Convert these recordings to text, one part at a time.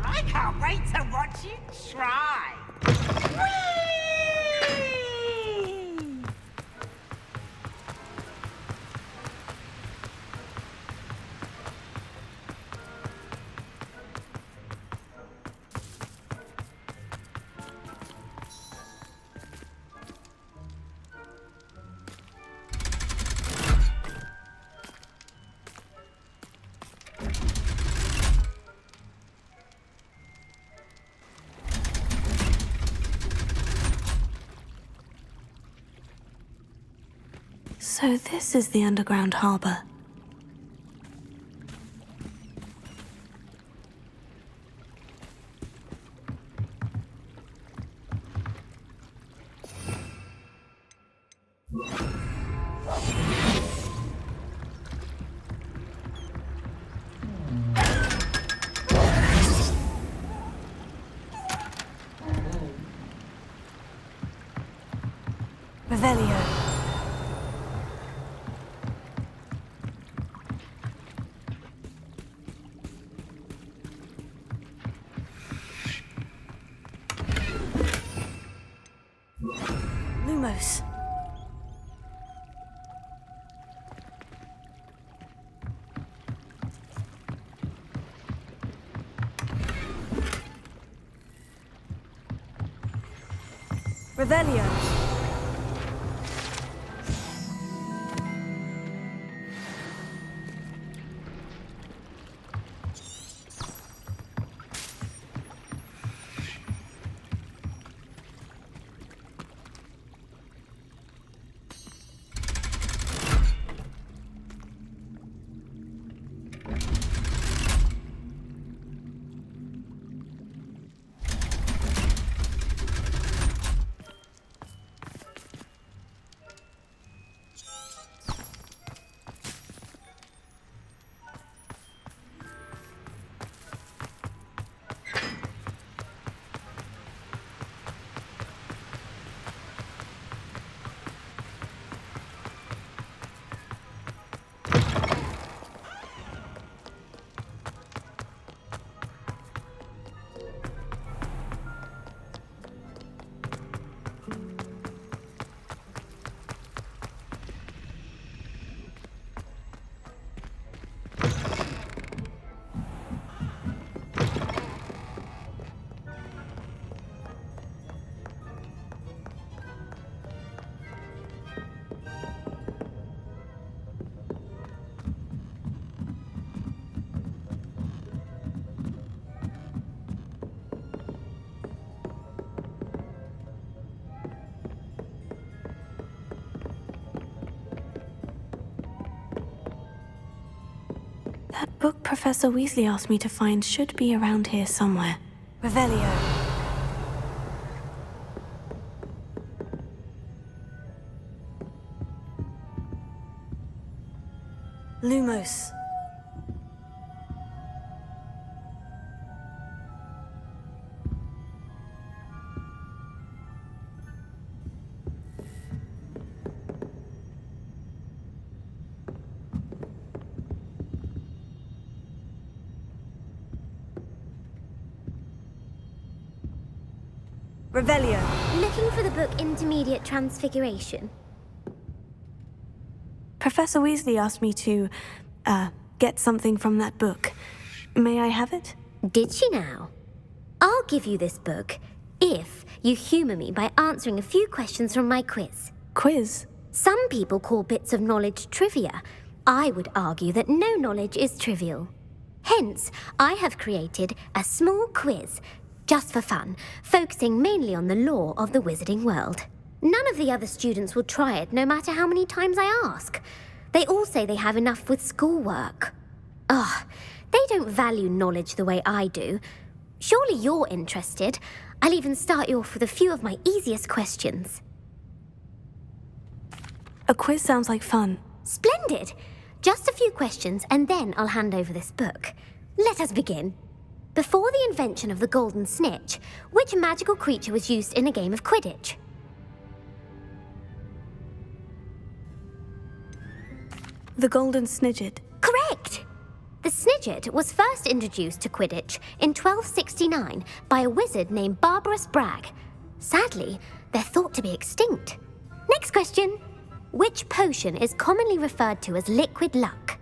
I can't wait to watch you try. Whee! So this is the Underground Harbour. Revelio. Lumos. Revelio. That book Professor Weasley asked me to find should be around here somewhere. Revelio. Lumos. Revelio. Looking for the book Intermediate Transfiguration? Professor Weasley asked me to, get something from that book. May I have it? Did she now? I'll give you this book if you humour me by answering a few questions from my quiz. Quiz? Some people call bits of knowledge trivia. I would argue that no knowledge is trivial. Hence, I have created a small quiz, just for fun, focusing mainly on the lore of the wizarding world. None of the other students will try it, no matter how many times I ask. They all say they have enough with schoolwork. Ugh, they don't value knowledge the way I do. Surely you're interested. I'll even start you off with a few of my easiest questions. A quiz sounds like fun. Splendid! Just a few questions and then I'll hand over this book. Let us begin. Before the invention of the golden snitch, which magical creature was used in a game of Quidditch? The golden snidget. Correct! The snidget was first introduced to Quidditch in 1269 by a wizard named Barbarous Bragg. Sadly, they're thought to be extinct. Next question. Which potion is commonly referred to as liquid luck?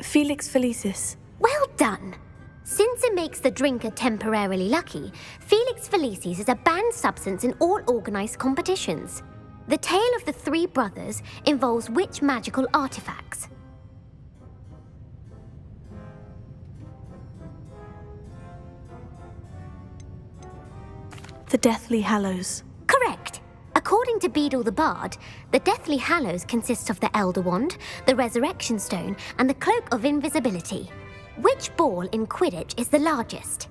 Felix Felicis. Well done! Since it makes the drinker temporarily lucky, Felix Felicis is a banned substance in all organised competitions. The tale of the three brothers involves which magical artifacts? The Deathly Hallows. Correct! According to Beadle the Bard, the Deathly Hallows consists of the Elder Wand, the Resurrection Stone, and the Cloak of Invisibility. Which ball in Quidditch is the largest?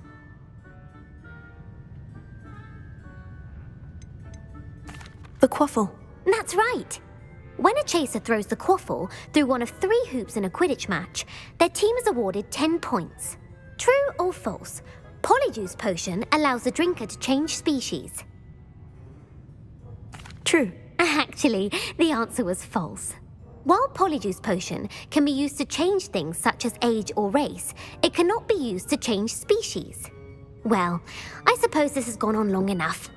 The Quaffle. That's right! When a chaser throws the quaffle through one of 3 hoops in a Quidditch match, their team is awarded 10 points. True or false? Polyjuice Potion allows the drinker to change species. True. Actually, the answer was false. While Polyjuice Potion can be used to change things such as age or race, it cannot be used to change species. Well, I suppose this has gone on long enough.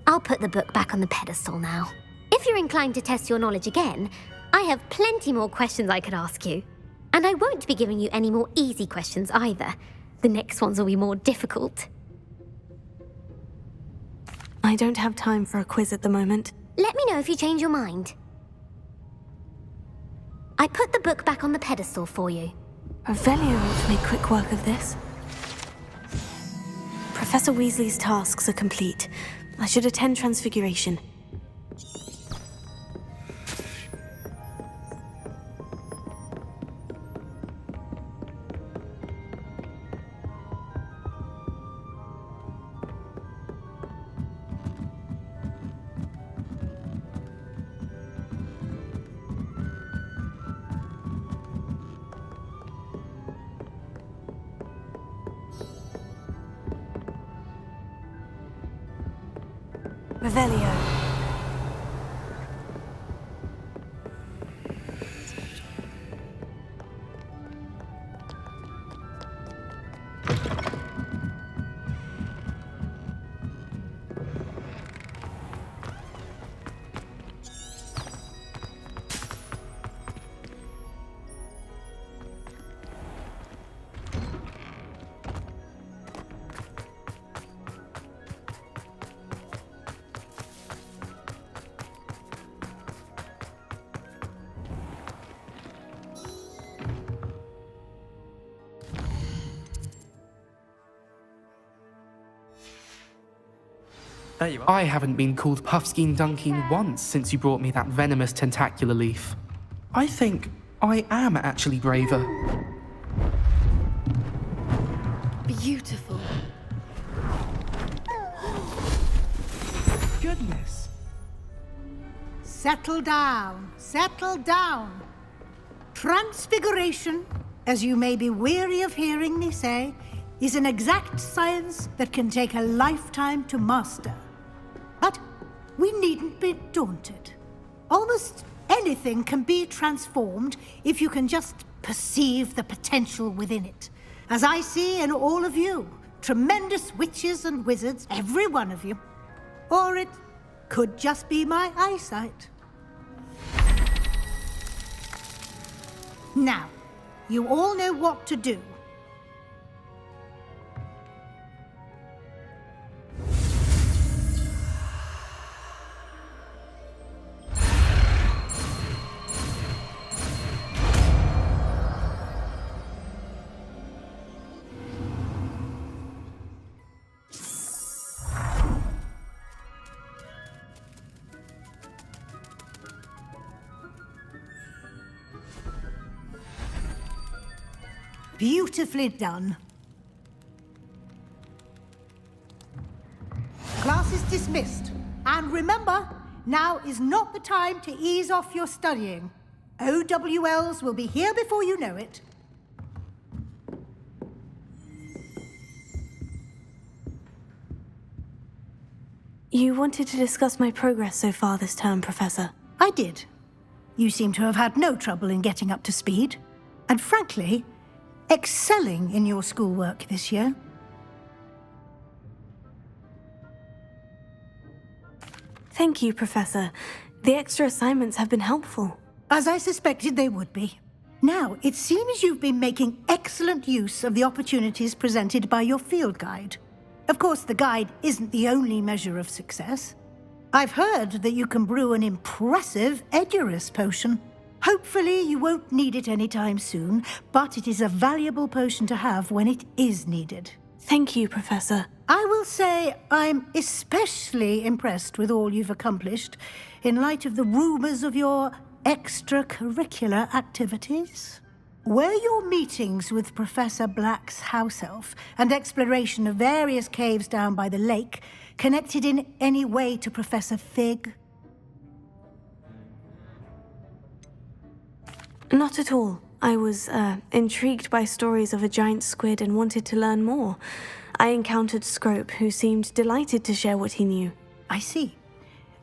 I'll put the book back on the pedestal now. If you're inclined to test your knowledge again, I have plenty more questions I could ask you. And I won't be giving you any more easy questions either. The next ones will be more difficult. I don't have time for a quiz at the moment. Let me know if you change your mind. I put the book back on the pedestal for you. Revelio ought to make quick work of this. Professor Weasley's tasks are complete. I should attend Transfiguration. Revelio. I haven't been called Puffskein Dunking once since you brought me that venomous tentacular leaf. I think I am actually braver. Beautiful. Goodness. Settle down, settle down. Transfiguration, as you may be weary of hearing me say, is an exact science that can take a lifetime to master. But we needn't be daunted. Almost anything can be transformed if you can just perceive the potential within it. As I see in all of you, tremendous witches and wizards, every one of you. Or it could just be my eyesight. Now, you all know what to do. Beautifully done. Class is dismissed. And remember, now is not the time to ease off your studying. OWLs will be here before you know it. You wanted to discuss my progress so far this term, Professor. I did. You seem to have had no trouble in getting up to speed. And frankly, excelling in your schoolwork this year. Thank you, Professor. The extra assignments have been helpful. As I suspected they would be. Now, it seems you've been making excellent use of the opportunities presented by your field guide. Of course, the guide isn't the only measure of success. I've heard that you can brew an impressive Edurus potion. Hopefully, you won't need it anytime soon, but it is a valuable potion to have when it is needed. Thank you, Professor. I will say I'm especially impressed with all you've accomplished in light of the rumors of your extracurricular activities. Were your meetings with Professor Black's house elf and exploration of various caves down by the lake connected in any way to Professor Fig? Not at all. I was intrigued by stories of a giant squid and wanted to learn more. I encountered Scrope, who seemed delighted to share what he knew. I see.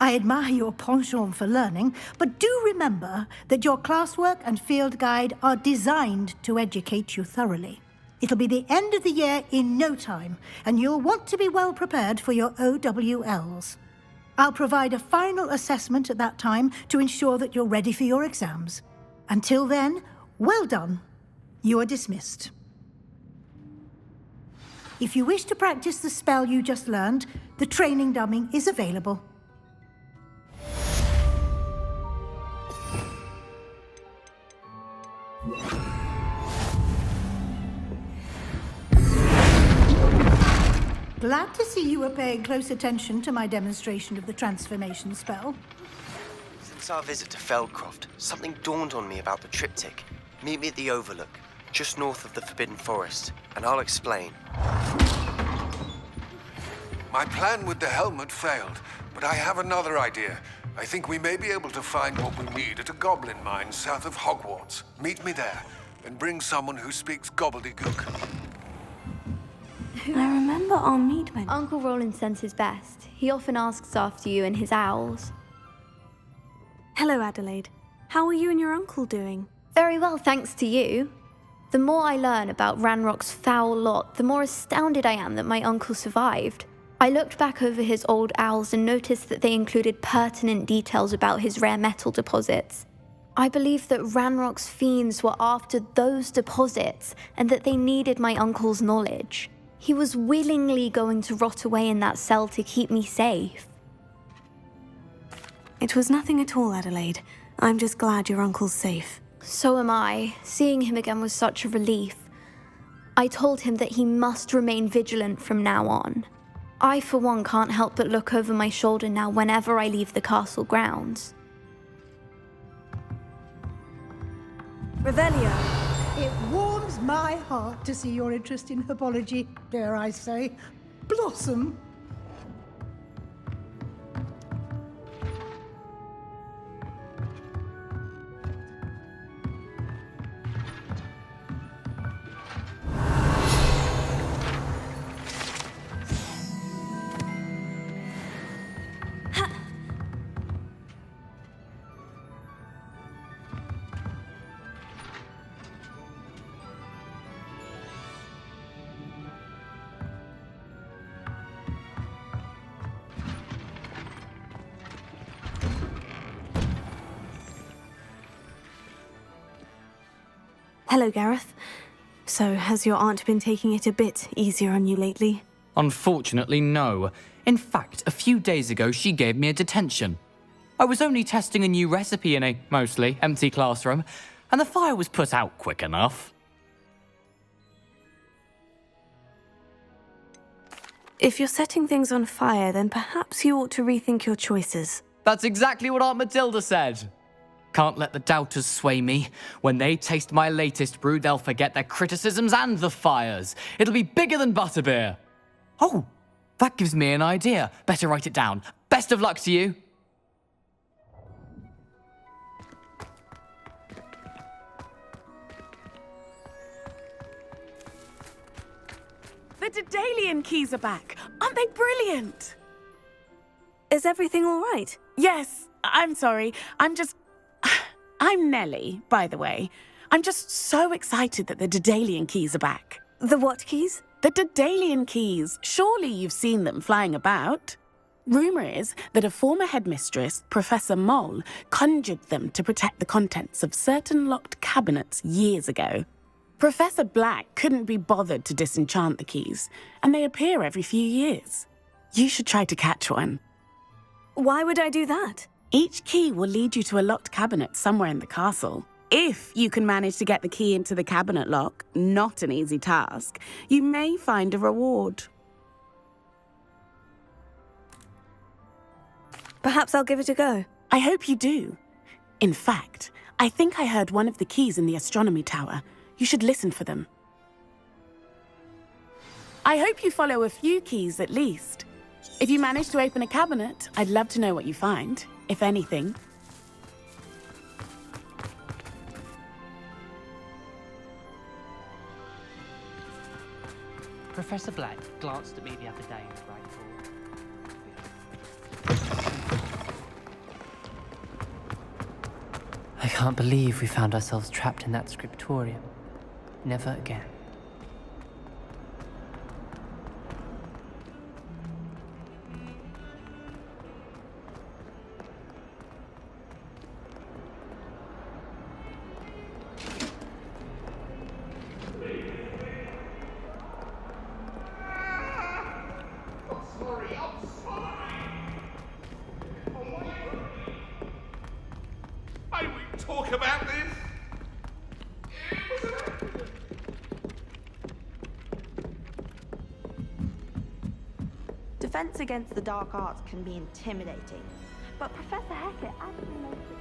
I admire your penchant for learning, but do remember that your classwork and field guide are designed to educate you thoroughly. It'll be the end of the year in no time, and you'll want to be well prepared for your OWLs. I'll provide a final assessment at that time to ensure that you're ready for your exams. Until then, well done. You are dismissed. If you wish to practice the spell you just learned, the training dummy is available. Glad to see you were paying close attention to my demonstration of the Transformation Spell. Since our visit to Feldcroft, something dawned on me about the triptych. Meet me at the Overlook, just north of the Forbidden Forest, and I'll explain. My plan with the helmet failed, but I have another idea. I think we may be able to find what we need at a goblin mine south of Hogwarts. Meet me there, and bring someone who speaks gobbledygook. I remember our meet when... Uncle Roland sends his best. He often asks after you and his owls. Hello, Adelaide. How are you and your uncle doing? Very well, thanks to you. The more I learn about Ranrock's foul lot, the more astounded I am that my uncle survived. I looked back over his old owls and noticed that they included pertinent details about his rare metal deposits. I believe that Ranrock's fiends were after those deposits and that they needed my uncle's knowledge. He was willingly going to rot away in that cell to keep me safe. It was nothing at all, Adelaide. I'm just glad your uncle's safe. So am I. Seeing him again was such a relief. I told him that he must remain vigilant from now on. I, for one, can't help but look over my shoulder now whenever I leave the castle grounds. Revelio. It warms my heart to see your interest in herbology, dare I say, blossom. Hello, Gareth. So, has your aunt been taking it a bit easier on you lately? Unfortunately, no. In fact, a few days ago, she gave me a detention. I was only testing a new recipe in a mostly empty classroom, and the fire was put out quick enough. If you're setting things on fire, then perhaps you ought to rethink your choices. That's exactly what Aunt Matilda said. Can't let the doubters sway me. When they taste my latest brew, they'll forget their criticisms and the fires. It'll be bigger than butterbeer. Oh, that gives me an idea. Better write it down. Best of luck to you. The Daedalian Keys are back. Aren't they brilliant? Is everything all right? Yes, I'm sorry. I'm Nellie, by the way. I'm just so excited that the Daedalian Keys are back. The what keys? The Daedalian Keys. Surely you've seen them flying about. Rumour is that a former headmistress, Professor Mole, conjured them to protect the contents of certain locked cabinets years ago. Professor Black couldn't be bothered to disenchant the keys, and they appear every few years. You should try to catch one. Why would I do that? Each key will lead you to a locked cabinet somewhere in the castle. If you can manage to get the key into the cabinet lock, not an easy task, you may find a reward. Perhaps I'll give it a go. I hope you do. In fact, I think I heard one of the keys in the astronomy tower. You should listen for them. I hope you follow a few keys at least. If you manage to open a cabinet, I'd love to know what you find, if anything. Professor Black glanced at me the other day and I can't believe we found ourselves trapped in that scriptorium. Never again. Talk about this? Defense against the dark arts can be intimidating, but Professor Hackett actually makes it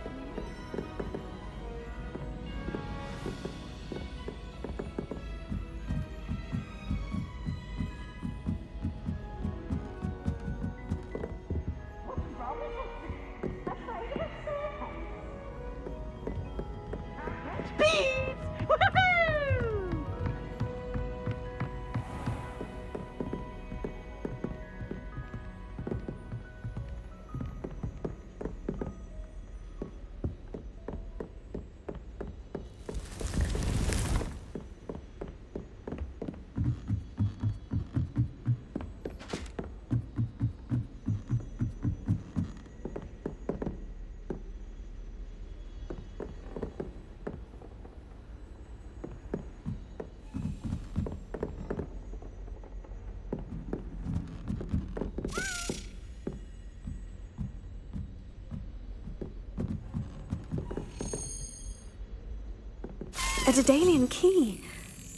A Daedalian Key.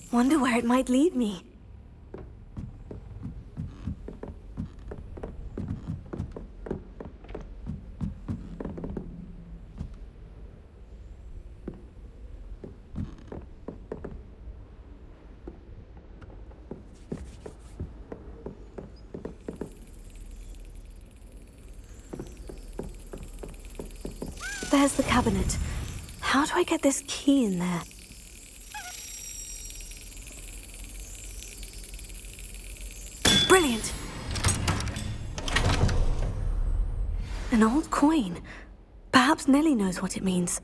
Wonder where it might lead me. There's the cabinet. How do I get this key in there? Brilliant! An old coin. Perhaps Nellie knows what it means.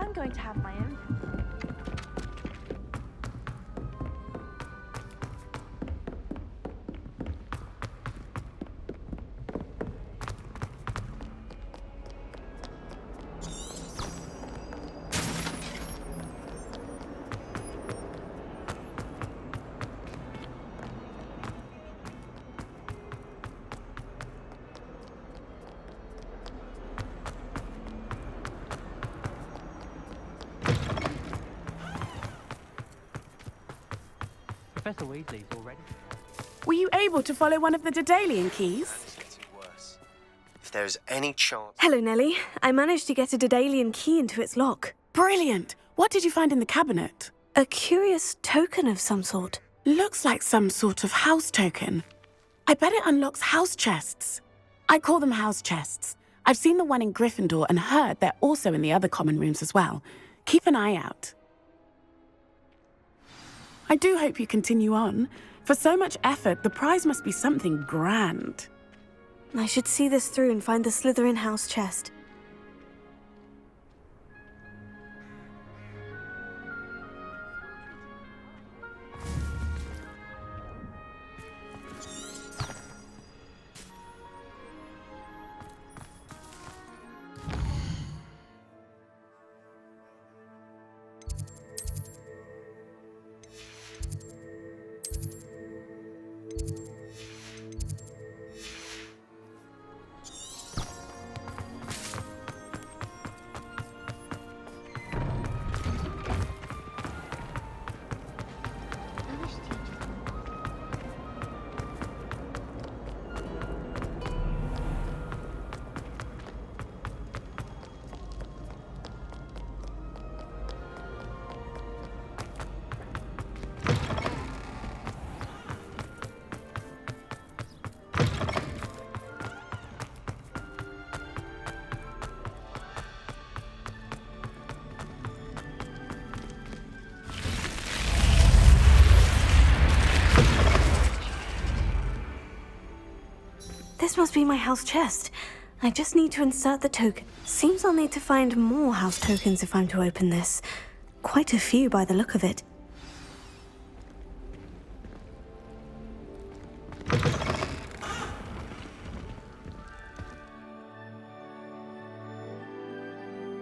I'm going to have my own. Professor Weasley's already... Were you able to follow one of the Daedalian keys? It's getting worse. If there's any chance... Hello, Nellie. I managed to get a Daedalian key into its lock. Brilliant! What did you find in the cabinet? A curious token of some sort. Looks like some sort of house token. I bet it unlocks house chests. I call them house chests. I've seen the one in Gryffindor and heard they're also in the other common rooms as well. Keep an eye out. I do hope you continue on. For so much effort, the prize must be something grand. I should see this through and find the Slytherin house chest. This must be my house chest. I just need to insert the token. Seems I'll need to find more house tokens if I'm to open this. Quite a few by the look of it.